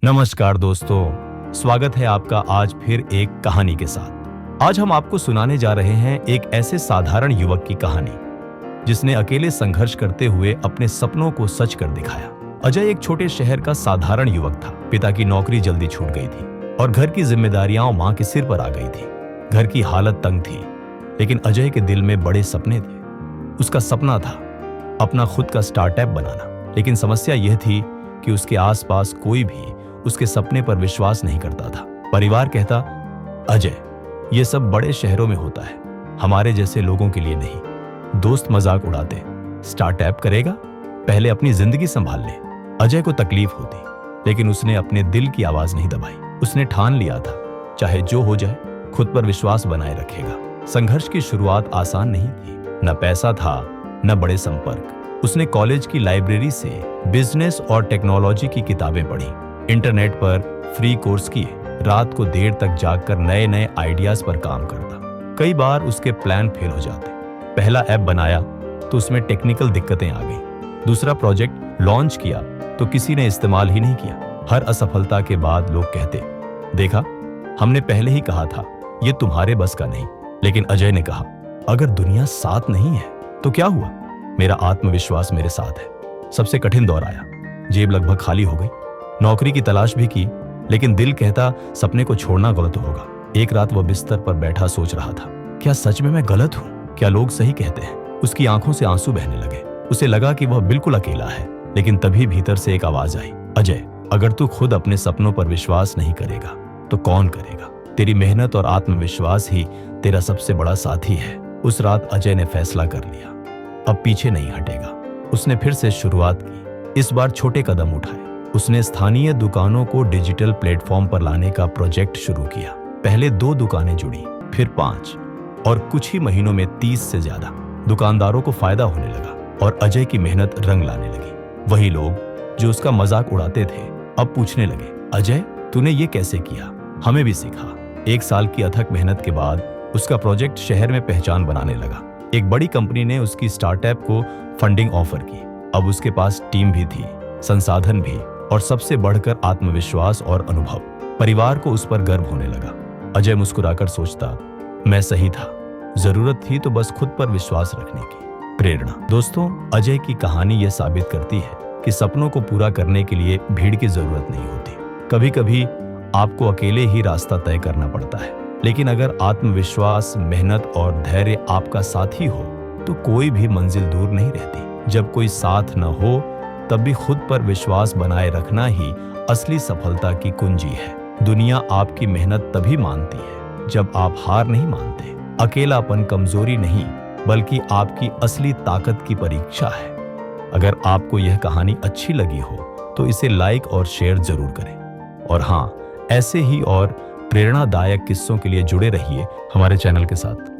नमस्कार दोस्तों, स्वागत है आपका आज फिर एक कहानी के साथ। आज हम आपको सुनाने जा रहे हैं एक ऐसे साधारण युवक की कहानी जिसने अकेले संघर्ष करते हुए अपने सपनों को सच कर दिखाया। अजय एक छोटे शहर का साधारण युवक था। पिता की नौकरी जल्दी छूट गई थी और घर की जिम्मेदारियां मां के सिर पर आ गई थी। घर की हालत तंग थी, लेकिन अजय के दिल में बड़े सपने थे। उसका सपना था अपना खुद का स्टार्टअप बनाना, लेकिन समस्या यह थी कि उसके आसपास कोई भी उसके सपने पर विश्वास नहीं करता था। परिवार कहता, अजय, ये सब बड़े शहरों में होता है, हमारे जैसे लोगों के लिए नहीं। दोस्त मजाक उड़ाते, स्टार्टअप करेगा, पहले अपनी जिंदगी संभाल ले। अजय को तकलीफ होती, लेकिन उसने अपने दिल की आवाज नहीं दबाई। उसने ठान लिया था, चाहे जो हो जाए, खुद पर विश्वास बनाए रखेगा। संघर्ष की शुरुआत आसान नहीं थी। न पैसा था, न बड़े संपर्क। उसने कॉलेज की लाइब्रेरी से बिजनेस और टेक्नोलॉजी की किताबें पढ़ी, इंटरनेट पर फ्री कोर्स किए, रात को देर तक जागकर नए नए आइडियाज पर काम करता। कई बार उसके प्लान फेल हो जाते। पहला ऐप बनाया तो उसमें टेक्निकल दिक्कतें आ गई। दूसरा प्रोजेक्ट लॉन्च किया तो किसी ने इस्तेमाल ही नहीं किया। हर असफलता के बाद लोग कहते, देखा, हमने पहले ही कहा था ये तुम्हारे बस का नहीं। लेकिन अजय ने कहा, अगर दुनिया साथ नहीं है तो क्या हुआ, मेरा आत्मविश्वास मेरे साथ है। सबसे कठिन दौर आया, जेब लगभग खाली हो गई। नौकरी की तलाश भी की, लेकिन दिल कहता सपने को छोड़ना गलत होगा। एक रात वह बिस्तर पर बैठा सोच रहा था, क्या सच में मैं गलत हूँ? क्या लोग सही कहते हैं? उसकी आंखों से आंसू बहने लगे। उसे लगा कि वह बिल्कुल अकेला है। लेकिन तभी भीतर से एक आवाज आई, अजय, अगर तू खुद अपने सपनों पर विश्वास नहीं करेगा तो कौन करेगा? तेरी मेहनत और आत्मविश्वास ही तेरा सबसे बड़ा साथी है। उस रात अजय ने फैसला कर लिया, अब पीछे नहीं हटेगा। उसने फिर से शुरुआत की, इस बार छोटे कदम उठाए। उसने स्थानीय दुकानों को डिजिटल प्लेटफॉर्म पर लाने का प्रोजेक्ट शुरू किया। पहले 2 दुकानें जुड़ी, फिर 5 और कुछ ही महीनों में 30 से ज्यादा। दुकानदारों को फायदा होने लगा और अजय की मेहनत रंग लाने लगी। वही लोग जो उसका मजाक उड़ाते थे अब पूछने लगे, अजय, तूने ये कैसे किया? हमें भी सिखा। 1 साल की अथक मेहनत के बाद उसका प्रोजेक्ट शहर में पहचान बनाने लगा। एक बड़ी कंपनी ने उसकी स्टार्टअप को फंडिंग ऑफर की। अब उसके पास टीम भी थी, संसाधन भी, और सबसे बढ़कर आत्मविश्वास और अनुभव। परिवार को उस पर गर्व होने लगा। अजय मुस्कुराकर सोचता, मैं सही था, जरूरत थी तो बस खुद पर विश्वास रखने की। प्रेरणा। दोस्तों, अजय की कहानी यह साबित करती है कि सपनों को पूरा करने के लिए भीड़ की जरूरत नहीं होती। कभी कभी आपको अकेले ही रास्ता तय करना पड़ता है, लेकिन अगर आत्मविश्वास, मेहनत और धैर्य आपका साथी हो तो कोई भी मंजिल दूर नहीं रहती। जब कोई साथ न हो तब भी खुद पर विश्वास बनाए रखना ही असली सफलता की कुंजी है। दुनिया आपकी मेहनत तभी मानती है जब आप हार नहीं मानते। अकेलापन कमजोरी नहीं, बल्कि आपकी असली ताकत की परीक्षा है। अगर आपको यह कहानी अच्छी लगी हो तो इसे लाइक और शेयर जरूर करें। और हाँ, ऐसे ही और प्रेरणादायक किस्सों के लिए जुड़े रहिए हमारे चैनल के साथ।